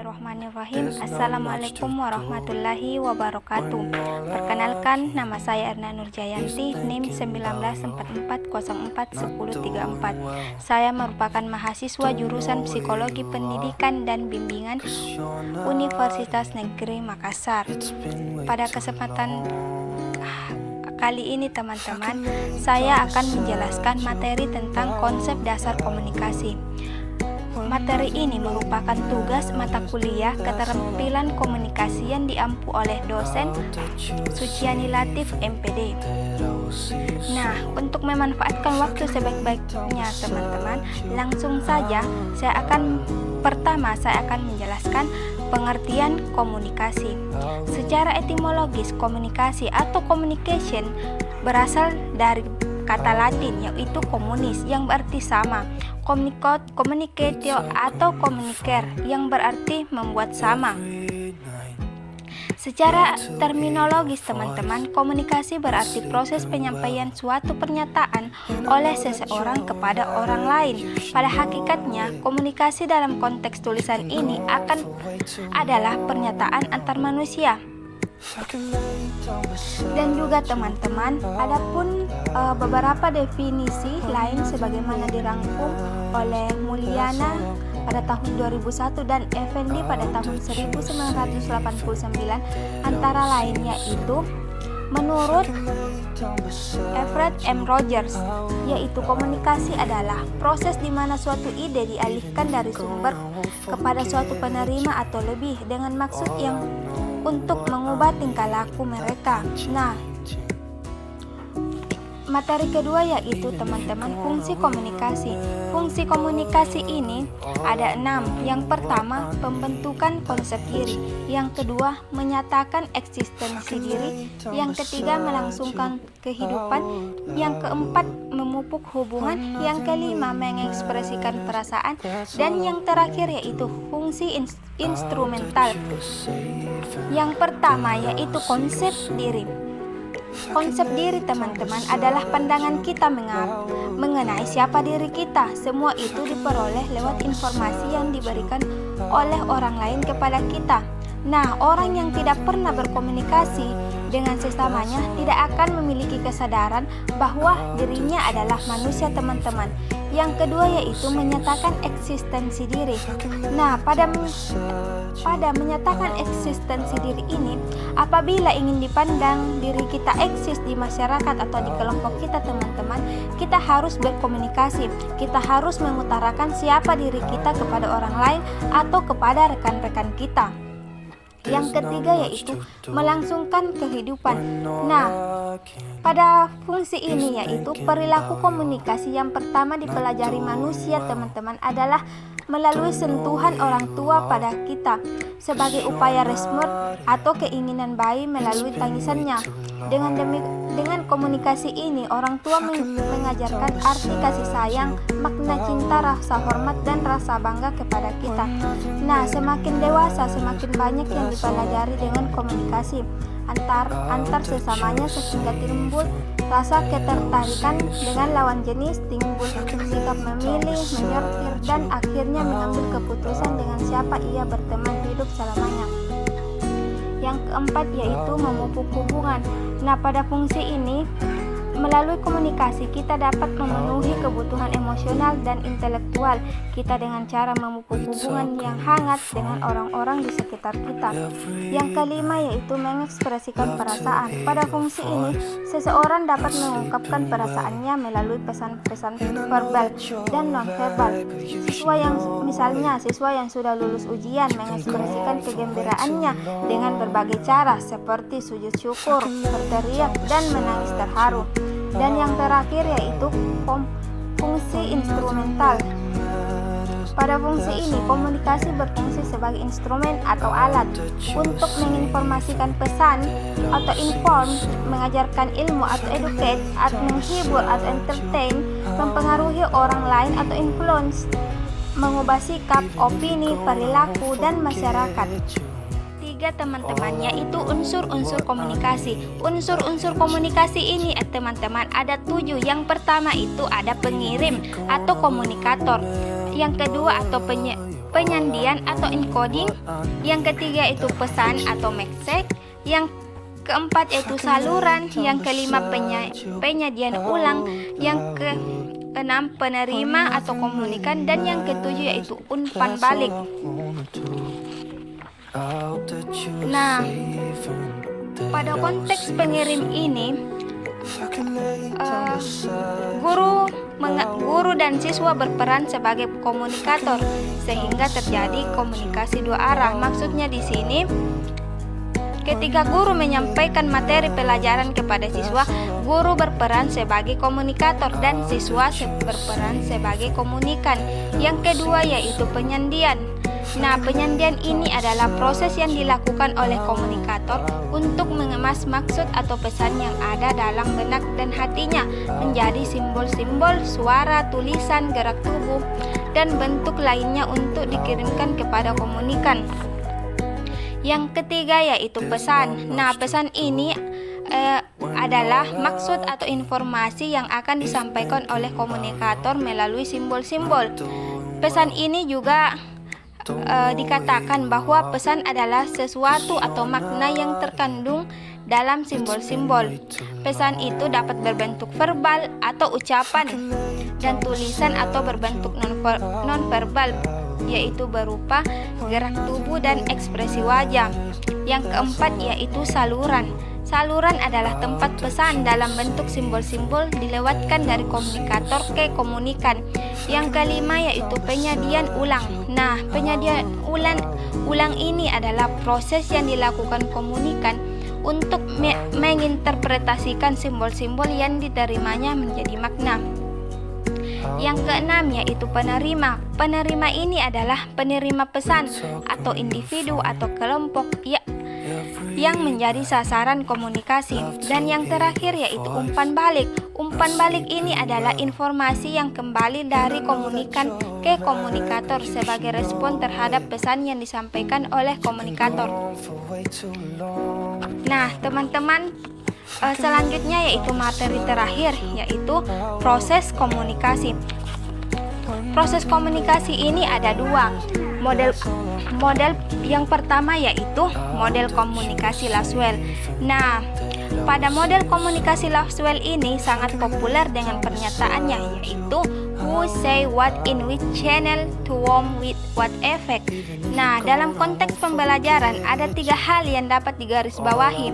Bismillahirrahmanirrahim. Assalamualaikum warahmatullahi wabarakatuh. Perkenalkan, nama saya Erna Nurjayanti, NIM 1944041034. Saya merupakan mahasiswa jurusan Psikologi Pendidikan dan Bimbingan Universitas Negeri Makassar. Pada kesempatan kali ini teman-teman, saya akan menjelaskan materi tentang konsep dasar komunikasi. Materi ini merupakan tugas mata kuliah keterampilan komunikasi yang diampu oleh dosen Suciani Latif MPD. Nah, untuk memanfaatkan waktu sebaik-baiknya teman-teman, langsung saja saya akan menjelaskan pengertian komunikasi. Secara etimologis, komunikasi atau communication berasal dari kata Latin yaitu komunis yang berarti sama, communicatio atau communicare yang berarti membuat sama. Secara terminologis teman-teman, komunikasi berarti proses penyampaian suatu pernyataan oleh seseorang kepada orang lain. Pada hakikatnya, komunikasi dalam konteks tulisan ini adalah pernyataan antar manusia. Dan juga teman-teman, adapun beberapa definisi lain sebagaimana dirangkum oleh Mulyana pada tahun 2001 dan Effendi pada tahun 1989, antara lainnya itu menurut Everett M. Rogers, yaitu komunikasi adalah proses di mana suatu ide dialihkan dari sumber kepada suatu penerima atau lebih dengan maksud yang untuk mengubah tingkah laku mereka. Nah, materi kedua yaitu teman-teman fungsi komunikasi. Fungsi komunikasi ini ada 6. Yang pertama, pembentukan konsep diri. Yang kedua, menyatakan eksistensi diri. Yang ketiga, melangsungkan kehidupan. Yang keempat, memupuk hubungan. Yang kelima, mengekspresikan perasaan. Dan yang terakhir yaitu fungsi instrumental. Yang pertama yaitu konsep diri. Konsep diri teman-teman adalah pandangan kita mengenai siapa diri kita. Semua itu diperoleh lewat informasi yang diberikan oleh orang lain kepada kita. Nah, orang yang tidak pernah berkomunikasi dengan sesamanya tidak akan memiliki kesadaran bahwa dirinya adalah manusia teman-teman. Yang kedua yaitu menyatakan eksistensi diri. Nah, pada menyatakan eksistensi diri ini, apabila ingin dipandang diri kita eksis di masyarakat atau di kelompok kita teman-teman, kita harus berkomunikasi. Kita harus mengutarakan siapa diri kita kepada orang lain atau kepada rekan-rekan kita. Yang ketiga yaitu melangsungkan kehidupan. Nah, pada fungsi ini yaitu perilaku komunikasi yang pertama dipelajari manusia teman-teman adalah melalui sentuhan orang tua pada kita sebagai upaya respon atau keinginan bayi melalui tangisannya. Dengan komunikasi ini, orang tua mengajarkan arti kasih sayang, makna cinta, rasa hormat, dan rasa bangga kepada kita. Nah, semakin dewasa, semakin banyak yang dipelajari dengan komunikasi antar sesamanya sehingga timbul rasa ketertarikan dengan lawan jenis, timbul sikap memilih, menyortir, dan akhirnya mengambil keputusan dengan siapa ia berteman hidup selamanya. Yang keempat yaitu memupuk hubungan. Nah, pada fungsi ini, melalui komunikasi kita dapat memenuhi kebutuhan emosional dan intelektual kita dengan cara memupuk hubungan yang hangat dengan orang-orang di sekitar kita. Yang kelima yaitu mengekspresikan perasaan. Pada fungsi ini, seseorang dapat mengungkapkan perasaannya melalui pesan-pesan verbal dan non-verbal. Siswa yang sudah lulus ujian mengekspresikan kegembiraannya dengan berbagai cara seperti sujud syukur, berteriak, dan menangis terharu. Dan yang terakhir yaitu fungsi instrumental. Pada fungsi ini, komunikasi berfungsi sebagai instrumen atau alat untuk menginformasikan pesan atau inform, mengajarkan ilmu atau educate, atau menghibur atau entertain, mempengaruhi orang lain atau influence, mengubah sikap, opini, perilaku, dan masyarakat. Teman-teman, yaitu unsur-unsur komunikasi. Unsur-unsur komunikasi ini teman-teman ada 7. Yang pertama itu ada pengirim atau komunikator. Yang kedua atau penyandian atau encoding. Yang ketiga yaitu pesan atau message. Yang keempat yaitu saluran. Yang kelima penyajian ulang. Yang keenam penerima atau komunikan. Dan yang ketujuh yaitu umpan balik. Nah, pada konteks pengirim ini, guru dan siswa berperan sebagai komunikator sehingga terjadi komunikasi dua arah. Maksudnya di sini, ketika guru menyampaikan materi pelajaran kepada siswa, guru berperan sebagai komunikator dan siswa berperan sebagai komunikan. Yang kedua yaitu penyandian. Nah, penyandian ini adalah proses yang dilakukan oleh komunikator untuk mengemas maksud atau pesan yang ada dalam benak dan hatinya menjadi simbol-simbol, suara, tulisan, gerak tubuh, dan bentuk lainnya untuk dikirimkan kepada komunikan. Yang ketiga yaitu pesan. Nah, pesan ini adalah maksud atau informasi yang akan disampaikan oleh komunikator melalui simbol-simbol. Pesan ini juga dikatakan bahwa pesan adalah sesuatu atau makna yang terkandung dalam simbol-simbol. Pesan itu dapat berbentuk verbal atau ucapan dan tulisan atau berbentuk non-verbal, yaitu berupa gerak tubuh dan ekspresi wajah. Yang keempat yaitu saluran. Saluran adalah tempat pesan dalam bentuk simbol-simbol dilewatkan dari komunikator ke komunikan. Yang kelima yaitu penyajian ulang. Nah, penyajian ulang ini adalah proses yang dilakukan komunikan untuk menginterpretasikan simbol-simbol yang diterimanya menjadi makna. Yang keenam yaitu penerima. Penerima ini adalah penerima pesan atau individu atau kelompok yang menjadi sasaran komunikasi. Dan yang terakhir yaitu umpan balik. Umpan balik ini adalah informasi yang kembali dari komunikan ke komunikator sebagai respon terhadap pesan yang disampaikan oleh komunikator. Nah, teman-teman, selanjutnya yaitu materi terakhir yaitu proses komunikasi. Proses komunikasi ini ada dua. Model yang pertama yaitu model komunikasi Lasswell. Nah, pada model komunikasi Lasswell ini sangat populer dengan pernyataannya yaitu who say what in which channel to whom with what effect. Nah, dalam konteks pembelajaran ada tiga hal yang dapat digarisbawahi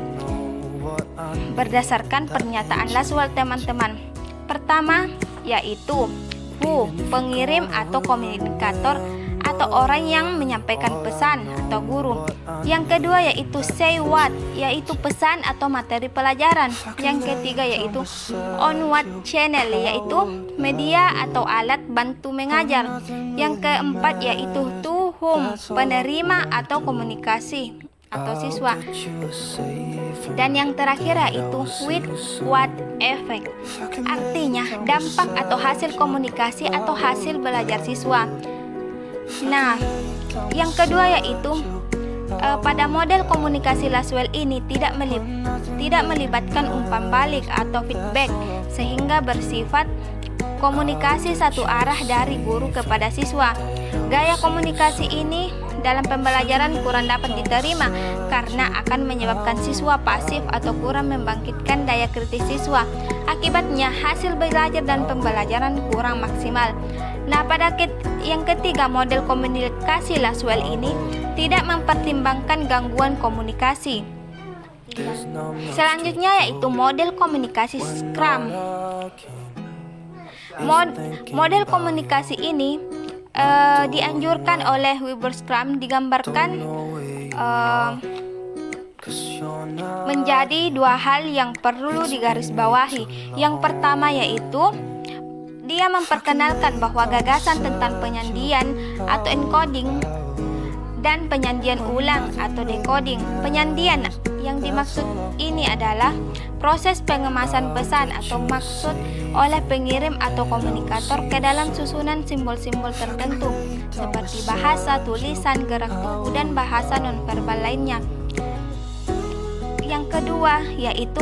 berdasarkan pernyataan Lasswell, teman-teman. Pertama yaitu who, pengirim atau komunikator atau orang yang menyampaikan pesan atau guru. Yang kedua yaitu say what, yaitu pesan atau materi pelajaran. Yang ketiga yaitu on what channel, yaitu media atau alat bantu mengajar. Yang keempat yaitu to whom, penerima atau komunikasi atau siswa. Dan yang terakhir yaitu with what effect, artinya dampak atau hasil komunikasi atau hasil belajar siswa. Nah, yang kedua yaitu pada model komunikasi Lasswell ini tidak melibatkan umpan balik atau feedback, sehingga bersifat komunikasi satu arah dari guru kepada siswa. Gaya komunikasi ini dalam pembelajaran kurang dapat diterima karena akan menyebabkan siswa pasif atau kurang membangkitkan daya kritis siswa. Akibatnya hasil belajar dan pembelajaran kurang maksimal. Nah, pada yang ketiga, model komunikasi Lasswell ini tidak mempertimbangkan gangguan komunikasi. Selanjutnya yaitu model komunikasi Scrum. Model komunikasi ini dianjurkan oleh Weber Scrum digambarkan menjadi dua hal yang perlu digarisbawahi. Yang pertama yaitu dia memperkenalkan bahwa gagasan tentang penyandian atau encoding dan penyandian ulang atau decoding. Penyandian yang dimaksud ini adalah proses pengemasan pesan atau maksud oleh pengirim atau komunikator ke dalam susunan simbol-simbol tertentu seperti bahasa, tulisan, gerak tubuh, dan bahasa nonverbal lainnya. Yang kedua yaitu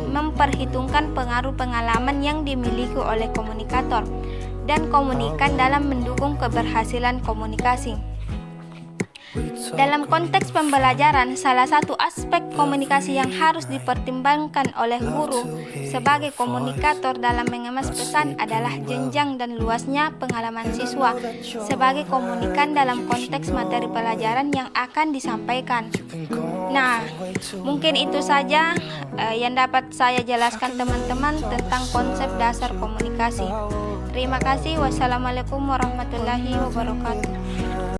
memperhitungkan pengaruh pengalaman yang dimiliki oleh komunikator. dan komunikan dalam mendukung keberhasilan komunikasi. Dalam konteks pembelajaran, salah satu aspek komunikasi yang harus dipertimbangkan oleh guru sebagai komunikator dalam mengemas pesan adalah jenjang dan luasnya pengalaman siswa sebagai komunikan dalam konteks materi pelajaran yang akan disampaikan. Nah, mungkin itu saja yang dapat saya jelaskan teman-teman tentang konsep dasar komunikasi. Terima kasih. Wassalamualaikum warahmatullahi wabarakatuh.